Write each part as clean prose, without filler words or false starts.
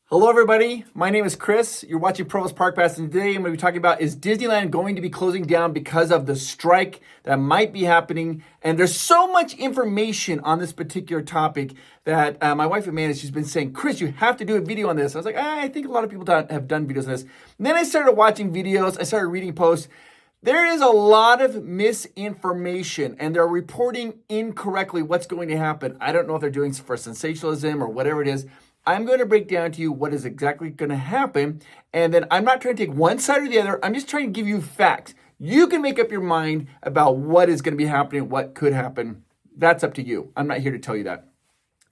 Hello, everybody. My name is Chris. You're watching Provost Park Pass, and today I'm going to be talking about, is Disneyland going to be closing down because of the strike that might be happening? And there's so much information on this particular topic that my wife Amanda, she's been saying, Chris, you have to do a video on this. I was like, I think a lot of people have done videos on this. And then I started watching videos. I started reading posts. There is a lot of misinformation, and they're reporting incorrectly what's going to happen. I don't know if they're doing it for sensationalism or whatever it is. I'm going to break down to you what is exactly going to happen. And then I'm not trying to take one side or the other. I'm just trying to give you facts. You can make up your mind about what is going to be happening, what could happen. That's up to you. I'm not here to tell you that.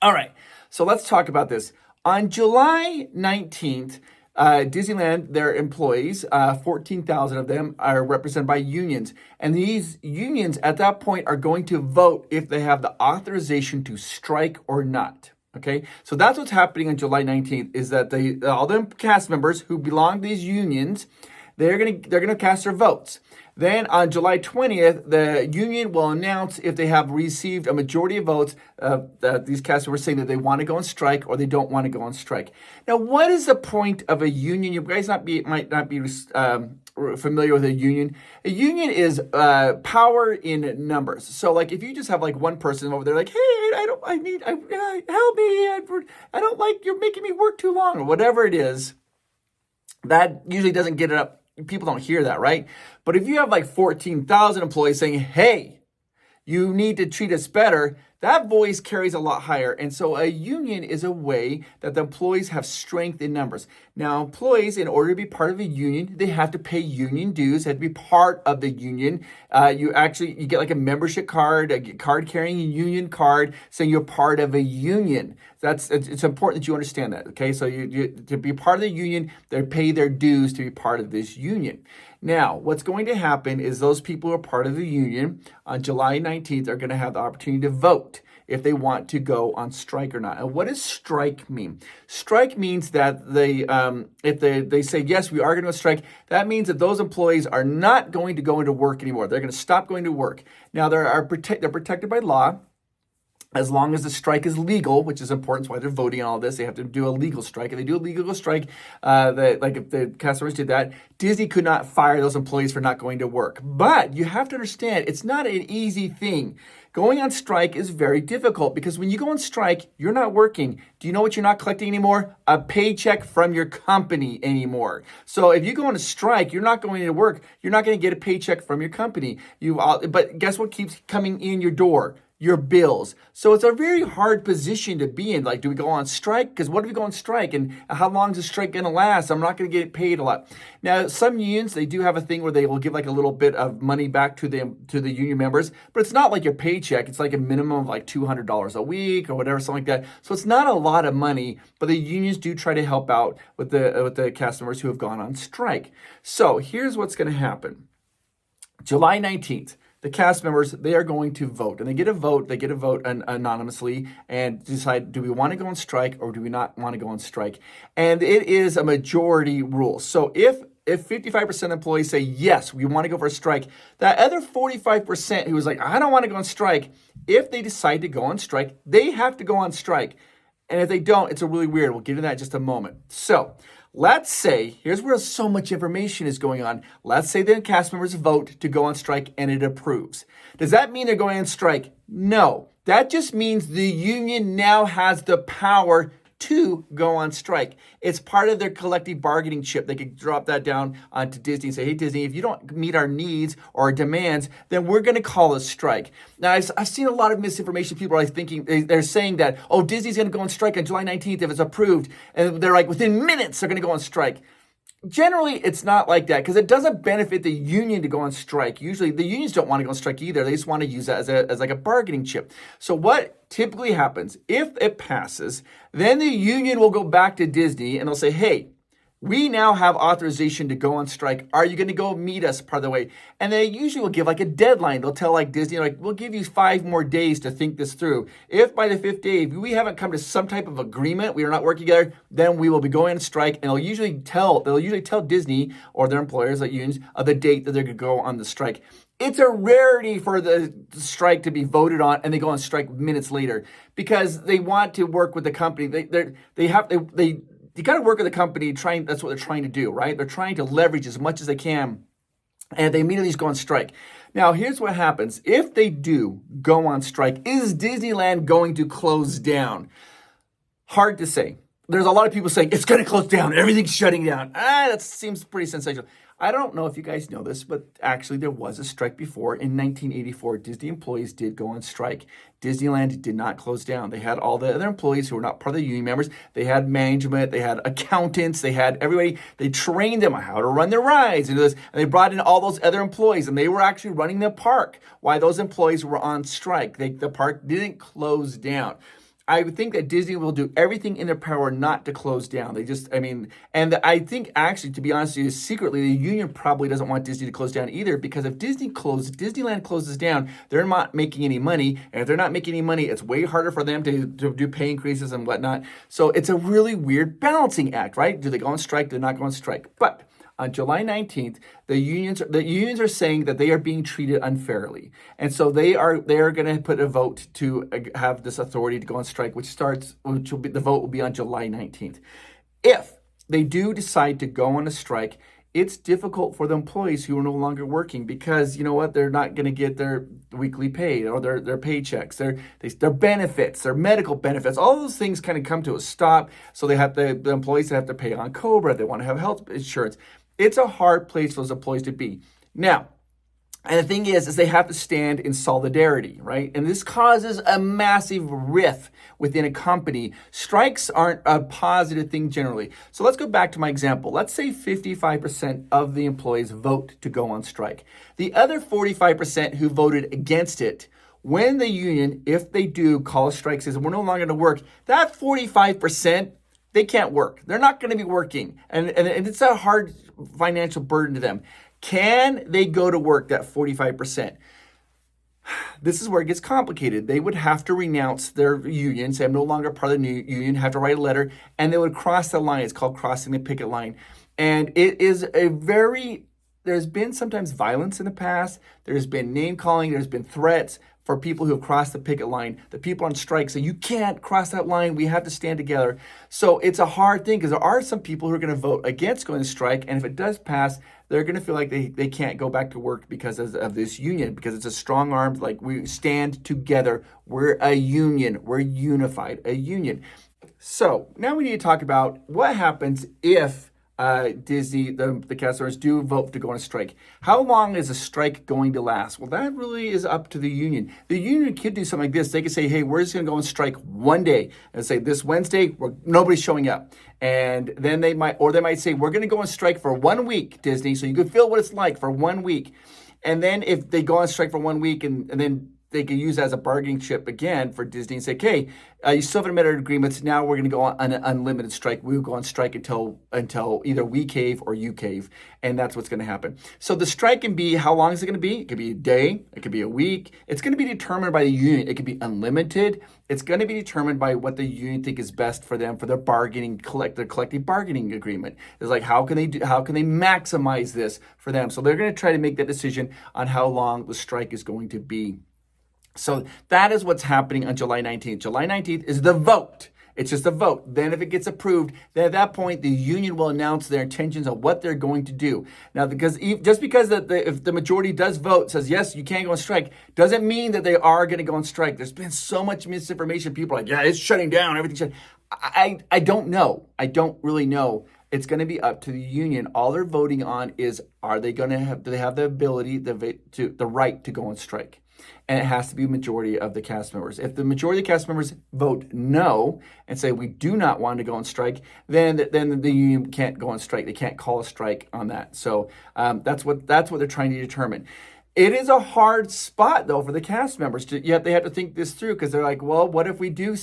All right. So let's talk about this. On July 19th, Disneyland, their employees, 14,000 of them are represented by unions. And these unions at that point are going to vote if they have the authorization to strike or not. Okay, so that's what's happening on July 19th, is that all the cast members who belong to these unions, they're gonna cast their votes. Then on July 20th, the union will announce if they have received a majority of votes that these cast members saying that they want to go on strike or they don't want to go on strike. Now, what is the point of a union? You guys might not be familiar with a union. A union is power in numbers. So, like, if you just have like one person over there, like, hey, help me, I don't like you're making me work too long, or whatever it is, that usually doesn't get it up. People don't hear that, right? But if you have like 14,000 employees saying, hey, you need to treat us better, that voice carries a lot higher. And so a union is a way that the employees have strength in numbers. Now, employees, in order to be part of a union, they have to pay union dues, they have to be part of the union. You get like a membership card, a card carrying a union card saying you're part of a union. It's important that you understand that, okay? So you to be part of the union, they pay their dues to be part of this union. Now, what's going to happen is those people who are part of the union on July 19th are going to have the opportunity to vote if they want to go on strike or not. And what does strike mean? Strike means that if they say, yes, we are going to strike, that means that those employees are not going to go into work anymore. They're going to stop going to work. Now, they're protected by law. As long as the strike is legal, which is important, that's why they're voting on all this. They have to do a legal strike. If they do a legal strike, like if the customers did that, Disney could not fire those employees for not going to work. But you have to understand, it's not an easy thing. Going on strike is very difficult because when you go on strike, you're not working. Do you know what you're not collecting anymore? A paycheck from your company anymore. So if you go on a strike, you're not going to work. You're not going to get a paycheck from your company. But guess what keeps coming in your door? Your bills. So it's a very hard position to be in. Like, do we go on strike? Because what if we go on strike? And how long is the strike going to last? I'm not going to get paid a lot. Now, some unions, they do have a thing where they will give like a little bit of money back to the union members, but it's not like your paycheck. It's like a minimum of like $200 a week or whatever, something like that. So it's not a lot of money, but the unions do try to help out with the customers who have gone on strike. So here's what's going to happen. July 19th. The cast members, they are going to vote, and they get a vote anonymously and decide, do we want to go on strike or do we not want to go on strike? And it is a majority rule. So if 55% of employees say, yes, we want to go for a strike, that other 45% who is like, I don't want to go on strike, if they decide to go on strike, they have to go on strike. And if they don't, it's a really weird. We'll get into that in just a moment. So let's say, here's where so much information is going on. Let's say the cast members vote to go on strike and it approves. Does that mean they're going on strike? No. That just means the union now has the power to go on strike. It's part of their collective bargaining chip. They could drop that down onto Disney and say, hey, Disney, if you don't meet our needs or our demands, then we're going to call a strike. Now, I've seen a lot of misinformation. People are thinking, they're saying that, oh, Disney's going to go on strike on July 19th if it's approved. And they're like, within minutes, they're going to go on strike. Generally, it's not like that because it doesn't benefit the union to go on strike. Usually, the unions don't want to go on strike either. They just want to use that as like a bargaining chip. So what typically happens, if it passes, then the union will go back to Disney and they'll say, hey, we now have authorization to go on strike. Are you going to go meet us part of the way? And they usually will give like a deadline. They'll tell like Disney, like, we'll give you 5 more days to think this through. If by the 5th day, if we haven't come to some type of agreement, we are not working together, then we will be going on strike. And they'll usually tell Disney or their employers, like unions, of the date that they're going to go on the strike. It's a rarity for the strike to be voted on and they go on strike minutes later because they want to work with the company. They you got to work with the company that's what they're trying to do, right? They're trying to leverage as much as they can, and they immediately just go on strike. Now, here's what happens. If they do go on strike, is Disneyland going to close down? Hard to say. There's a lot of people saying it's going to close down. Everything's shutting down. That seems pretty sensational. I don't know if you guys know this, but actually there was a strike before. In 1984, Disney employees did go on strike. Disneyland did not close down. They had all the other employees who were not part of the union members. They had management. They had accountants. They had everybody. They trained them on how to run their rides and do this. And they brought in all those other employees, and they were actually running the park while those employees were on strike. The park didn't close down. I would think that Disney will do everything in their power not to close down. And I think actually, to be honest with you, secretly, the union probably doesn't want Disney to close down either, because if Disneyland closes down, they're not making any money. And if they're not making any money, it's way harder for them to do pay increases and whatnot. So it's a really weird balancing act, right? Do they go on strike? Do they not go on strike? But on July 19th, the unions are saying that they are being treated unfairly. And so they are going to put a vote to have this authority to go on strike, the vote will be on July 19th. If they do decide to go on a strike, it's difficult for the employees who are no longer working, because you know what? They're not going to get their weekly pay or their paychecks, their benefits, their medical benefits. All those things kind of come to a stop. So they have the employees that have to pay on COBRA. They want to have health insurance. It's a hard place for those employees to be. Now, and the thing is they have to stand in solidarity, right? And this causes a massive rift within a company. Strikes aren't a positive thing generally. So let's go back to my example. Let's say 55% of the employees vote to go on strike. The other 45% who voted against it, when the union, if they do call a strike, says we're no longer going to work, that 45%, they can't work. They're not going to be working. And it's a hard financial burden to them. Can they go to work, that 45%? This is where it gets complicated. They would have to renounce their union, say I'm no longer part of the new union, have to write a letter, and they would cross the line. It's called crossing the picket line. And it is there's been sometimes violence in the past. There's been name calling. There's been threats for people who have crossed the picket line. The people on strike say, you can't cross that line. We have to stand together. So it's a hard thing, because there are some people who are going to vote against going to strike. And if it does pass, they're going to feel like they can't go back to work because of this union, because it's a strong arm, like we stand together. We're a union. We're unified, a union. So now we need to talk about what happens if Disney, the cast members do vote to go on a strike. How long is a strike going to last? Well, that really is up to the union. The union could do something like this. They could say, hey, we're just going to go on strike one day, and say this Wednesday, nobody's showing up. And then they might say, we're going to go on strike for 1 week, Disney, so you can feel what it's like for 1 week. And then if they go on strike for 1 week and then they can use that as a bargaining chip again for Disney and say, okay, you still haven't met our agreements. Now we're going to go on an unlimited strike. We will go on strike until either we cave or you cave. And that's what's going to happen. So the strike can be, how long is it going to be? It could be a day. It could be a week. It's going to be determined by the union. It could be unlimited. It's going to be determined by what the union think is best for them, for their collective bargaining agreement. It's like, how can they maximize this for them? So they're going to try to make that decision on how long the strike is going to be. So that is what's happening on July 19th. July 19th is the vote. It's just a vote. Then if it gets approved, then at that point, the union will announce their intentions of what they're going to do. Now, because if the majority does vote, says, yes, you can't go on strike, doesn't mean that they are going to go on strike. There's been so much misinformation. People are like, yeah, it's shutting down. Everything's shut. I don't know. I don't really know. It's going to be up to the union. All they're voting on is, do they have the ability, the right to go on strike? And it has to be a majority of the cast members. If the majority of the cast members vote no and say we do not want to go on strike, then the union can't go on strike. They can't call a strike on that. So that's what they're trying to determine. It is a hard spot though for the cast members. Yet they have to think this through, because they're like, well, what if we do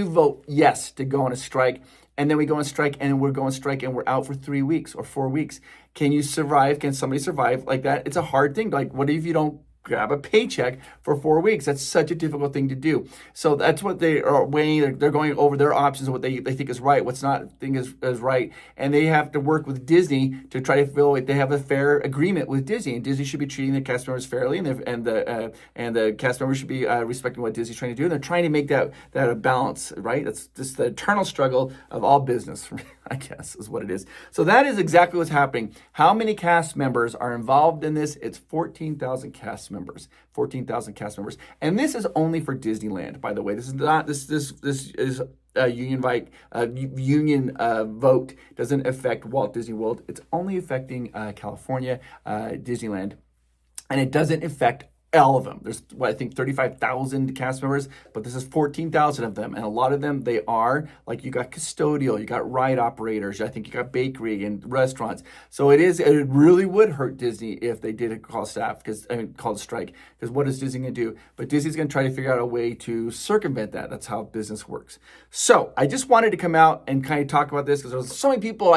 vote yes to go on a strike, and then we go on strike and we're going on strike and we're out for 3 weeks or 4 weeks? Can you survive? Can somebody survive like that? It's a hard thing. Like, what if you don't grab a paycheck for 4 weeks. That's such a difficult thing to do. So that's what they are weighing. They're going over their options and what they think is right, what's not think is right. And they have to work with Disney to try to feel like they have a fair agreement with Disney. And Disney should be treating the cast members fairly, and the cast members should be respecting what Disney's trying to do. And they're trying to make that a balance, right? That's just the eternal struggle of all business, I guess, is what it is. So that is exactly what's happening. How many cast members are involved in this? It's 14,000 cast members. 14,000 cast members. And this is only for Disneyland, by the way. This is not, this is a union vote. Doesn't affect Walt Disney World. It's only affecting California, Disneyland. And it doesn't affect all of them. There's, I think 35,000 cast members, but this is 14,000 of them. And a lot of them, they are, like, you got custodial, you got ride operators, I think you got bakery and restaurants. So it really would hurt Disney if they did call staff, call a strike, because what is Disney going to do? But Disney's going to try to figure out a way to circumvent that. That's how business works. So I just wanted to come out and kind of talk about this because there was so many people,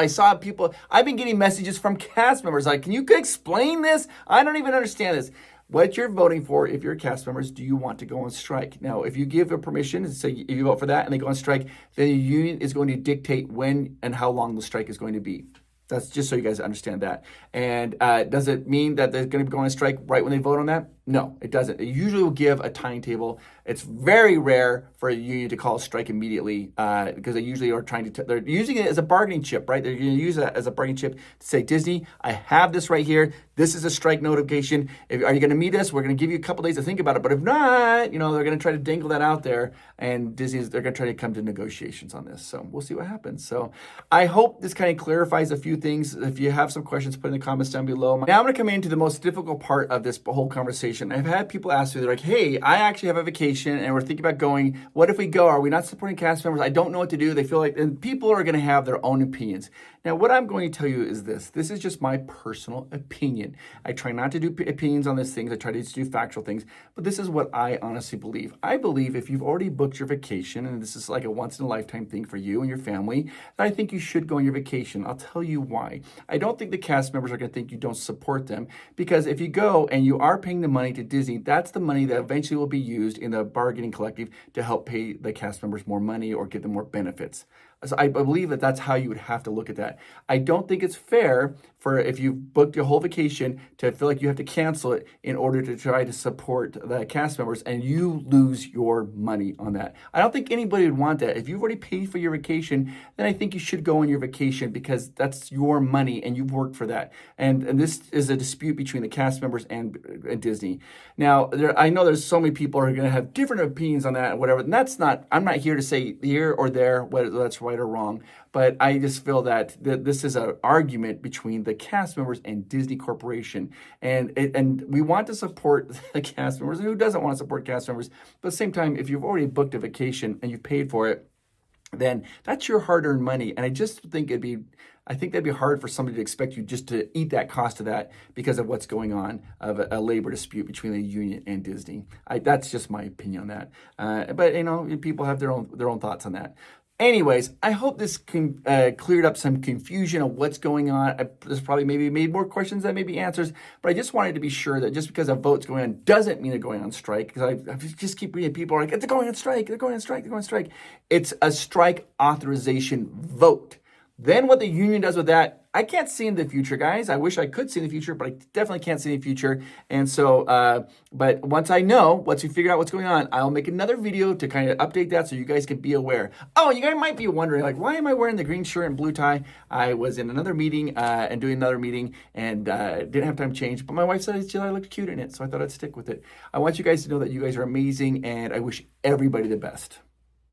I've been getting messages from cast members like, can you explain this? I don't even understand this. What you're voting for, if you're cast members, do you want to go on strike? Now, if you give a permission, say if you vote for that and they go on strike, then the union is going to dictate when and how long the strike is going to be. That's just so you guys understand that. And does it mean that they're going to be going on strike right when they vote on that? No, it doesn't. It usually will give a timetable. It's very rare for a union to call a strike immediately because they usually are they're using it as a bargaining chip, right? They're going to use that as a bargaining chip to say, Disney, I have this right here. This is a strike notification. Are you going to meet us? We're going to give you a couple days to think about it. But if not, they're going to try to dangle that out there. And they're going to try to come to negotiations on this. So we'll see what happens. So I hope this kind of clarifies a few things. If you have some questions, put in the comments down below. Now I'm going to come into the most difficult part of this whole conversation. I've had people ask me, they're like, hey, I actually have a vacation and we're thinking about going. What if we go? Are we not supporting cast members? I don't know what to do. They feel like, and people are going to have their own opinions. Now, what I'm going to tell you is this. This is just my personal opinion. I try not to do opinions on these things. I try to just do factual things. But this is what I honestly believe. I believe if you've already booked your vacation, and this is like a once-in-a-lifetime thing for you and your family, then I think you should go on your vacation. I'll tell you why. I don't think the cast members are going to think you don't support them, because if you go and you are paying the money to Disney, that's the money that eventually will be used in the bargaining collective to help pay the cast members more money or give them more benefits. So I believe that that's how you would have to look at that. I don't think it's fair for, if you've booked your whole vacation, to feel like you have to cancel it in order to try to support the cast members and you lose your money on that. I don't think anybody would want that. If you've already paid for your vacation, then I think you should go on your vacation because that's your money and you've worked for that. And this is a dispute between the cast members and Disney. Now, I know there's so many people who are going to have different opinions on that and whatever. And that's not, I'm not here to say here or there whether that's right or wrong, but I just feel that this is an argument between the cast members and Disney Corporation, and we want to support the cast members. And who doesn't want to support cast members? But at the same time, if you've already booked a vacation and you've paid for it, then that's your hard-earned money. And I just think that'd be hard for somebody to expect you just to eat that cost of that because of what's going on of a labor dispute between the union and Disney. That's just my opinion on that. But people have their own thoughts on that. Anyways, I hope this cleared up some confusion of what's going on. There's probably maybe made more questions than maybe answers, but I just wanted to be sure that just because a vote's going on doesn't mean they're going on strike, because I just keep reading people are like, they're going on strike, they're going on strike, they're going on strike. It's a strike authorization vote. Then what the union does with that, I can't see in the future, guys. I wish I could see in the future, but I definitely can't see in the future. And so, but once we figure out what's going on, I'll make another video to kind of update that so you guys can be aware. Oh, you guys might be wondering, like, why am I wearing the green shirt and blue tie? I was in another meeting and doing another meeting and didn't have time to change, but my wife said I looked cute in it, so I thought I'd stick with it. I want you guys to know that you guys are amazing, and I wish everybody the best.